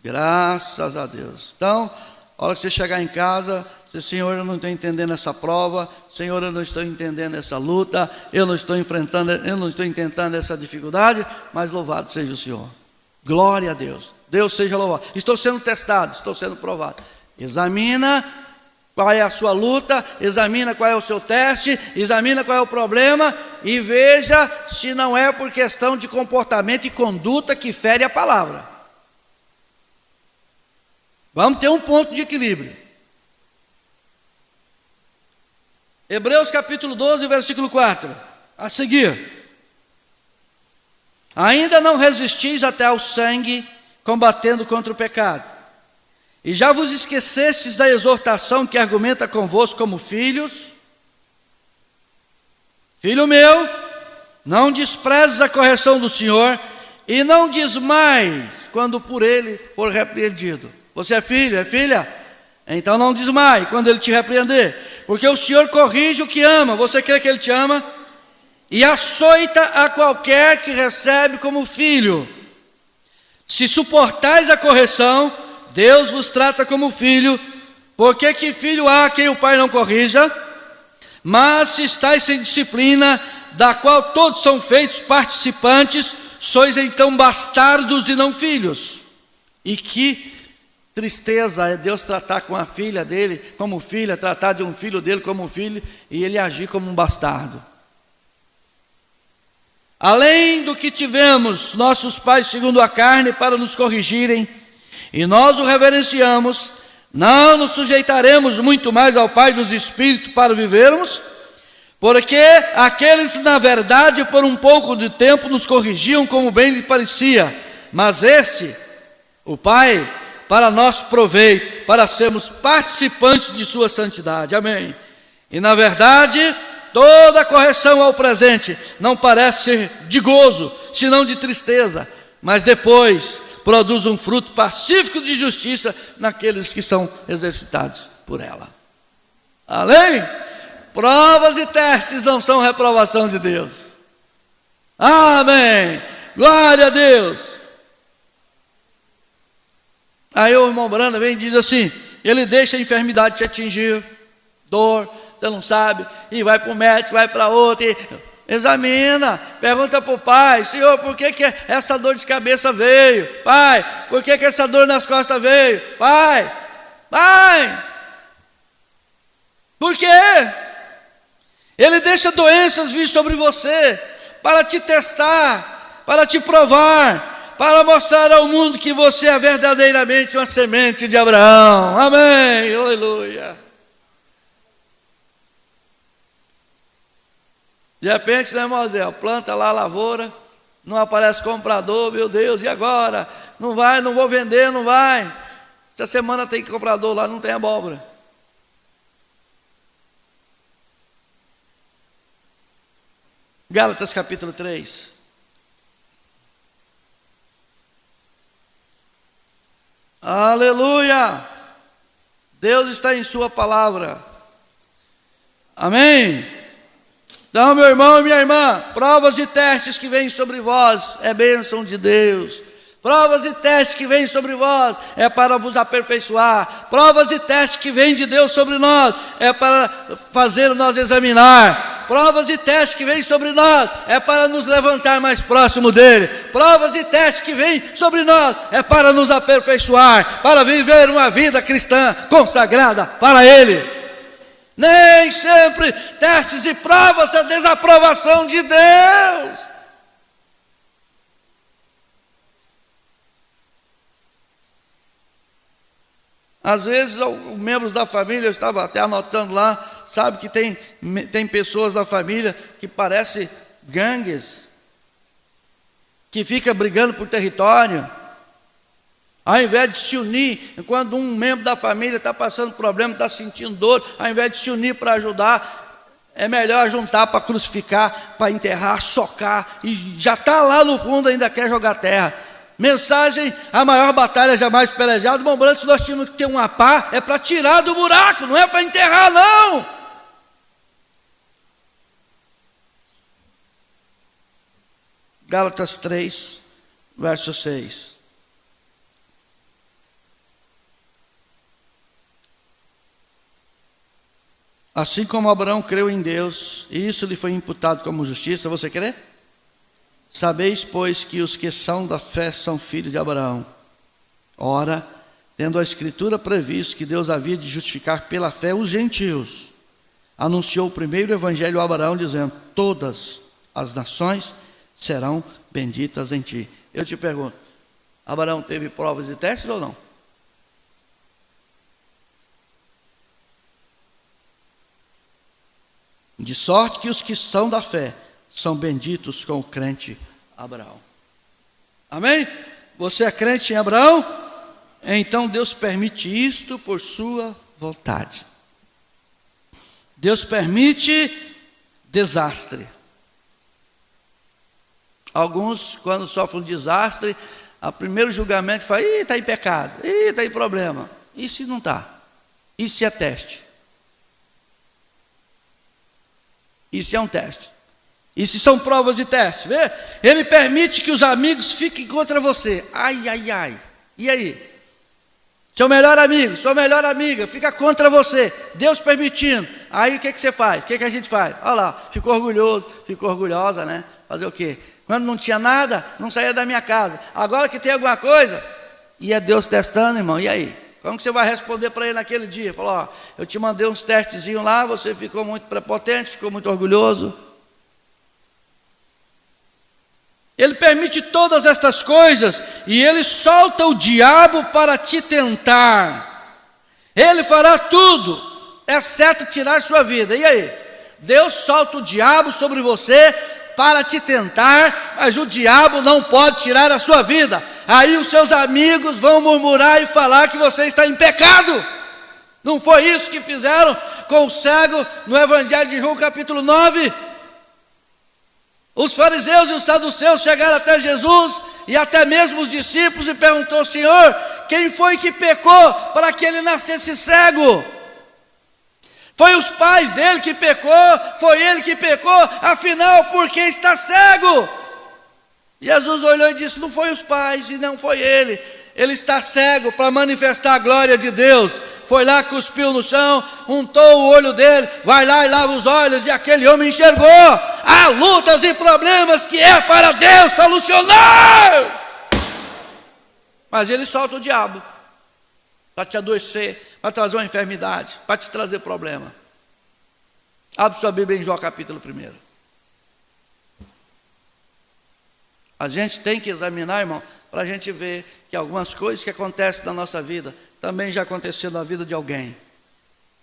Graças a Deus. Então, a hora que você chegar em casa, você, Senhor, eu não estou entendendo essa prova, Senhor, eu não estou entendendo essa luta, eu não estou entendendo essa dificuldade, mas louvado seja o Senhor. Glória a Deus. Deus seja louvado. Estou sendo testado, estou sendo provado. Examina qual é a sua luta, examina qual é o seu teste, examina qual é o problema e veja se não é por questão de comportamento e conduta que fere a palavra. Vamos ter um ponto de equilíbrio. Hebreus capítulo 12, versículo 4. A seguir. Ainda não resistis até ao sangue, combatendo contra o pecado. E já vos esquecestes da exortação que argumenta convosco como filhos. Filho meu, não desprezes a correção do Senhor, e não desmaies quando por ele for repreendido. Você é filho, é filha? Então não desmaie quando ele te repreender, porque o Senhor corrige o que ama. Você crê que ele te ama? E açoita a qualquer que recebe como filho. Se suportais a correção, Deus vos trata como filho, porque que filho há quem o pai não corrija? Mas se estáis sem disciplina, da qual todos são feitos participantes, sois então bastardos e não filhos. E que tristeza é Deus tratar com a filha dele como filha, tratar de um filho dele como filho, e ele agir como um bastardo. Além do que tivemos nossos pais segundo a carne para nos corrigirem e nós o reverenciamos, não nos sujeitaremos muito mais ao Pai dos Espíritos para vivermos? Porque aqueles, na verdade, por um pouco de tempo nos corrigiam como bem lhe parecia, mas este, o Pai, para nosso proveito, para sermos participantes de sua santidade. Amém. E na verdade, toda correção ao presente não parece ser de gozo, senão de tristeza, mas depois produz um fruto pacífico de justiça naqueles que são exercitados por ela. Além, provas e testes não são reprovação de Deus. Amém. Glória a Deus. Aí o irmão Branda vem e diz assim: ele deixa a enfermidade te atingir, dor, você não sabe, e vai para o médico, vai para outro, e examina, pergunta para o pai: Senhor, por que essa dor de cabeça veio? Pai, por que essa dor nas costas veio? Pai, por quê? Ele deixa doenças vir sobre você para te testar, para te provar, para mostrar ao mundo que você é verdadeiramente uma semente de Abraão. Amém, aleluia. De repente, né, irmão Adriel, planta lá a lavoura, não aparece comprador, meu Deus, e agora? Não vai, não vou vender, não vai. Essa semana tem comprador lá, não tem abóbora. Gálatas capítulo 3. Aleluia! Deus está em sua palavra. Amém? Então, meu irmão e minha irmã, provas e testes que vêm sobre vós é bênção de Deus. Provas e testes que vêm sobre vós é para vos aperfeiçoar. Provas e testes que vêm de Deus sobre nós é para fazer nós examinar. Provas e testes que vêm sobre nós é para nos levantar mais próximo dele. Provas e testes que vêm sobre nós é para nos aperfeiçoar, para viver uma vida cristã consagrada para ele. Nem sempre testes e provas é desaprovação de Deus. Às vezes, os membros da família, eu estava até anotando lá, sabe que tem pessoas da família que parecem gangues, que fica brigando por território, ao invés de se unir. Quando um membro da família está passando problema, está sentindo dor, ao invés de se unir para ajudar, é melhor juntar para crucificar, para enterrar, socar, e já está lá no fundo, ainda quer jogar terra. Mensagem: a maior batalha jamais pelejada. Irmão Branco, se nós tínhamos que ter uma pá, é para tirar do buraco, não é para enterrar, não. Gálatas 3, verso 6. Assim como Abraão creu em Deus, e isso lhe foi imputado como justiça, você crê? Sabeis, pois, que os que são da fé são filhos de Abraão. Ora, tendo a Escritura previsto que Deus havia de justificar pela fé os gentios, anunciou o primeiro evangelho a Abraão, dizendo: todas as nações serão benditas em ti. Eu te pergunto, Abraão teve provas e testes ou não? De sorte que os que são da fé são benditos com o crente Abraão. Amém? Você é crente em Abraão? Então Deus permite isto por sua vontade. Deus permite desastre. Alguns, quando sofrem um desastre, o primeiro julgamento fala: ih, está em pecado, ih, está em problema. E se não está? E se é teste? Isso é um teste. E se são provas e testes, vê? Ele permite que os amigos fiquem contra você. Ai, ai, ai. E aí? Seu melhor amigo, sua melhor amiga fica contra você, Deus permitindo. Aí o que você faz? O que a gente faz? Olha lá, ficou orgulhoso, ficou orgulhosa, né? Fazer o quê? Quando não tinha nada, não saía da minha casa. Agora que tem alguma coisa, e é Deus testando, irmão. E aí? Como que você vai responder para ele naquele dia? Falou: ó, eu te mandei uns testezinhos lá, você ficou muito prepotente, ficou muito orgulhoso. Ele permite todas estas coisas, e ele solta o diabo para te tentar. Ele fará tudo, exceto tirar sua vida. E aí? Deus solta o diabo sobre você para te tentar, mas o diabo não pode tirar a sua vida. Aí os seus amigos vão murmurar e falar que você está em pecado. Não foi isso que fizeram com o cego no Evangelho de João capítulo 9? Os fariseus e os saduceus chegaram até Jesus e até mesmo os discípulos e perguntou: Senhor, quem foi que pecou para que ele nascesse cego? Foi os pais dele que pecou? Foi ele que pecou? Afinal, por que está cego? Jesus olhou e disse: não foi os pais e não foi ele. Ele está cego para manifestar a glória de Deus. Foi lá, cuspiu no chão, untou o olho dele, vai lá e lava os olhos, e aquele homem enxergou. Há lutas e problemas que é para Deus solucionar. Mas ele solta o diabo para te adoecer, para trazer uma enfermidade, para te trazer problema. Abre sua Bíblia em Jó capítulo 1. A gente tem que examinar, irmão, para a gente ver que algumas coisas que acontecem na nossa vida também já aconteceu na vida de alguém,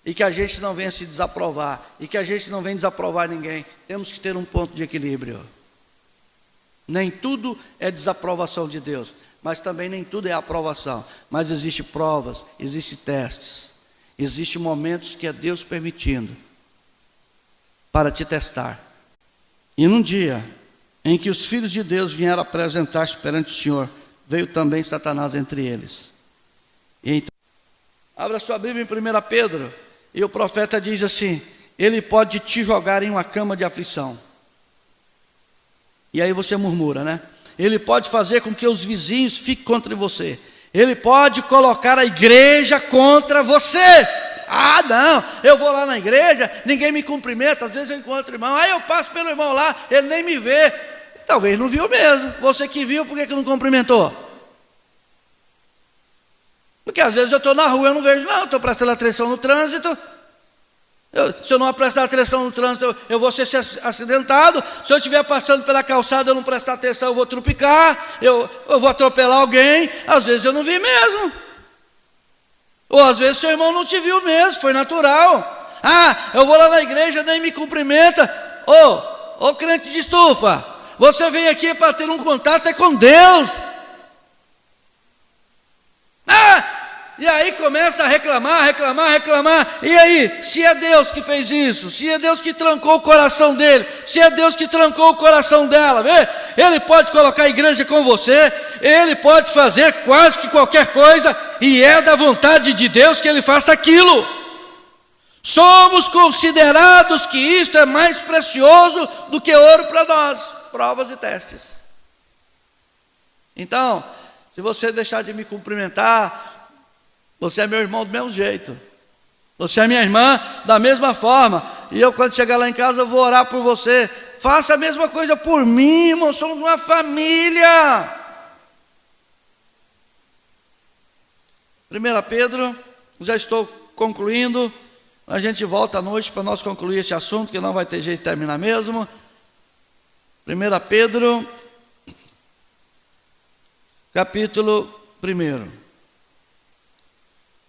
e que a gente não venha se desaprovar, e que a gente não venha desaprovar ninguém. Temos que ter um ponto de equilíbrio. Nem tudo é desaprovação de Deus, mas também nem tudo é aprovação. Mas existem provas, existem testes, existem momentos que é Deus permitindo para te testar. E num dia em que os filhos de Deus vieram apresentar-se perante o Senhor, veio também Satanás entre eles. E então, abra sua Bíblia em 1 Pedro, e o profeta diz assim: ele pode te jogar em uma cama de aflição. E aí você murmura, né? Ele pode fazer com que os vizinhos fiquem contra você. Ele pode colocar a igreja contra você. Ah, não, eu vou lá na igreja, ninguém me cumprimenta. Às vezes eu encontro o irmão, aí eu passo pelo irmão lá, ele nem me vê. Talvez não viu mesmo. Você que viu, por que não cumprimentou? Porque às vezes eu estou na rua, eu não vejo não, estou prestando atenção no trânsito. Se eu não prestar atenção no trânsito, eu vou ser acidentado. Se eu estiver passando pela calçada, eu não prestar atenção, eu vou trupicar, eu vou atropelar alguém. Às vezes eu não vi mesmo. Ou às vezes seu irmão não te viu mesmo, foi natural. Ah, eu vou lá na igreja, nem me cumprimenta. Ô crente de estufa, você vem aqui para ter um contato é com Deus. E aí começa a reclamar. E aí, se é Deus que fez isso, se é Deus que trancou o coração dele, se é Deus que trancou o coração dela, vê? Ele pode colocar a igreja com você, ele pode fazer quase que qualquer coisa, e é da vontade de Deus que ele faça aquilo. Somos considerados que isto é mais precioso do que ouro para nós, provas e testes. Então, se você deixar de me cumprimentar, você é meu irmão do mesmo jeito, você é minha irmã da mesma forma, e eu quando chegar lá em casa eu vou orar por você. Faça a mesma coisa por mim, irmão, somos uma família. 1 Pedro, já estou concluindo, a gente volta à noite para nós concluir esse assunto, que não vai ter jeito de terminar mesmo. 1 Pedro, capítulo 1.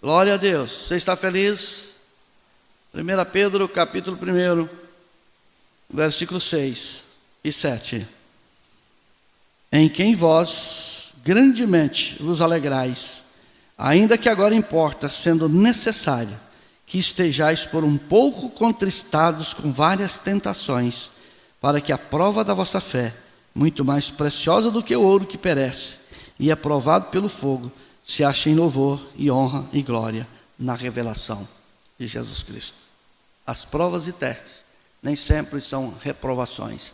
Glória a Deus. Você está feliz? 1 Pedro, capítulo 1, versículos 6 e 7. Em quem vós grandemente vos alegrais, ainda que agora importa, sendo necessário, que estejais por um pouco contristados com várias tentações, para que a prova da vossa fé, muito mais preciosa do que o ouro que perece, e é provado pelo fogo, se acha em louvor e honra e glória na revelação de Jesus Cristo. As provas e testes nem sempre são reprovações.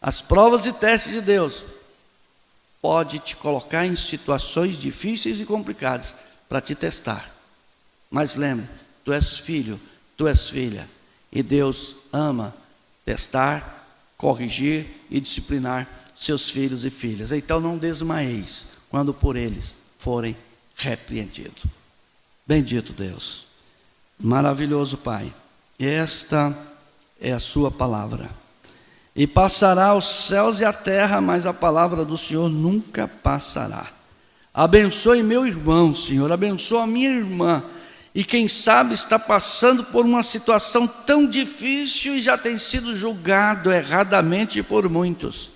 As provas e testes de Deus pode te colocar em situações difíceis e complicadas para te testar. Mas lembre, tu és filho, tu és filha, e Deus ama testar, corrigir e disciplinar seus filhos e filhas. Então não desmaieis quando por eles forem repreendidos. Bendito Deus, maravilhoso Pai, esta é a sua palavra. E passará os céus e a terra, mas a palavra do Senhor nunca passará. Abençoe meu irmão, Senhor, abençoa a minha irmã. E quem sabe está passando por uma situação tão difícil e já tem sido julgado erradamente por muitos.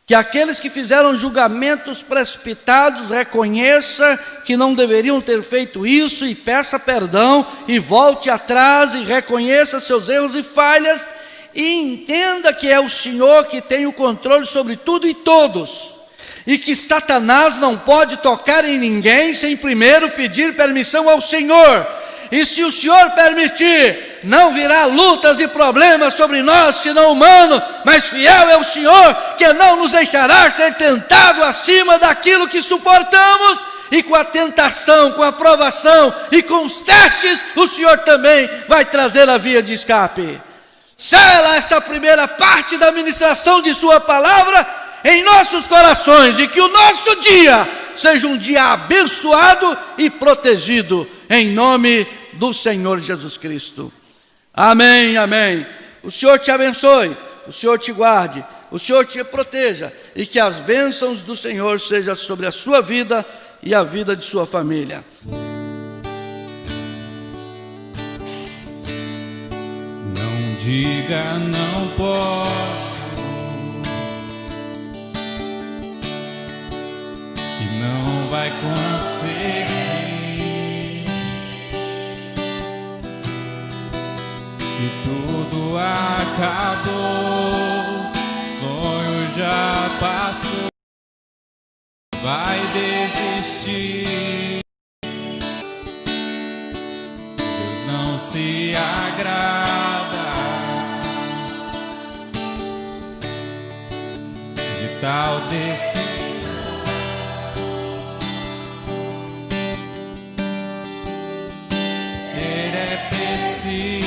Que aqueles que fizeram julgamentos precipitados reconheça que não deveriam ter feito isso e peça perdão e volte atrás e reconheça seus erros e falhas e entenda que é o Senhor que tem o controle sobre tudo e todos e que Satanás não pode tocar em ninguém sem primeiro pedir permissão ao Senhor. E se o Senhor permitir, não virá lutas e problemas sobre nós, senão humano, mas fiel é o Senhor, que não nos deixará ser tentado acima daquilo que suportamos, e com a tentação, com a provação e com os testes, o Senhor também vai trazer a via de escape. Sela esta primeira parte da ministração de sua palavra em nossos corações, e que o nosso dia seja um dia abençoado e protegido, em nome do Senhor Jesus Cristo. Amém, amém. O Senhor te abençoe, o Senhor te guarde, o Senhor te proteja, e que as bênçãos do Senhor sejam sobre a sua vida e a vida de sua família. Não diga não posso, que não vai conseguir, que tudo acabou, sonho já passou, vai desistir. Deus não se agrada de tal decisão. Ser é preciso,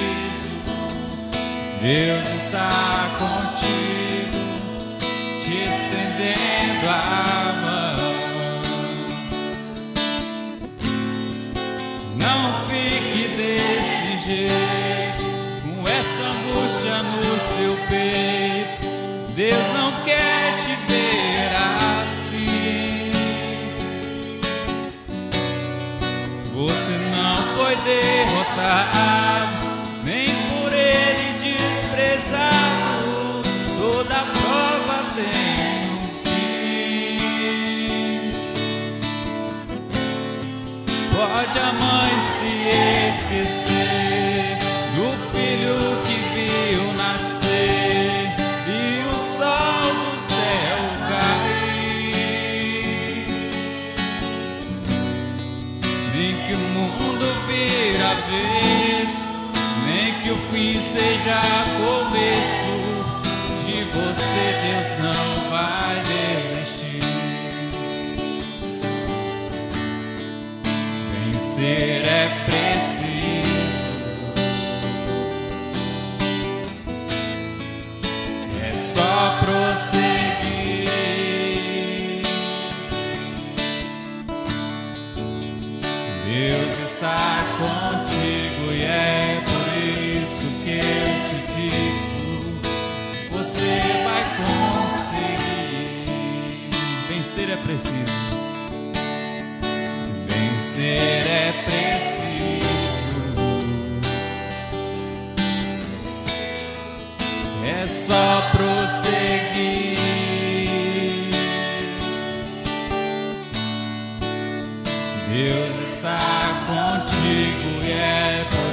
Deus está contigo, te estendendo a mão. Não fique desse jeito, com essa angústia no seu peito. Deus não quer te ver assim. Você não foi derrotado, nem por ele desprezado. Toda prova tem um fim. Pode a mãe se esquecer do filho que viu nascer e o sol do céu cair, nem que o mundo vira avesso, nem que o fim seja começo. De você Deus não vai desistir. Vencer é preciso, é só prosseguir. Deus está contigo e é por isso que eu te digo, você vai conseguir. Vencer é preciso. Vencer é preciso, é só prosseguir. Deus está contigo e é por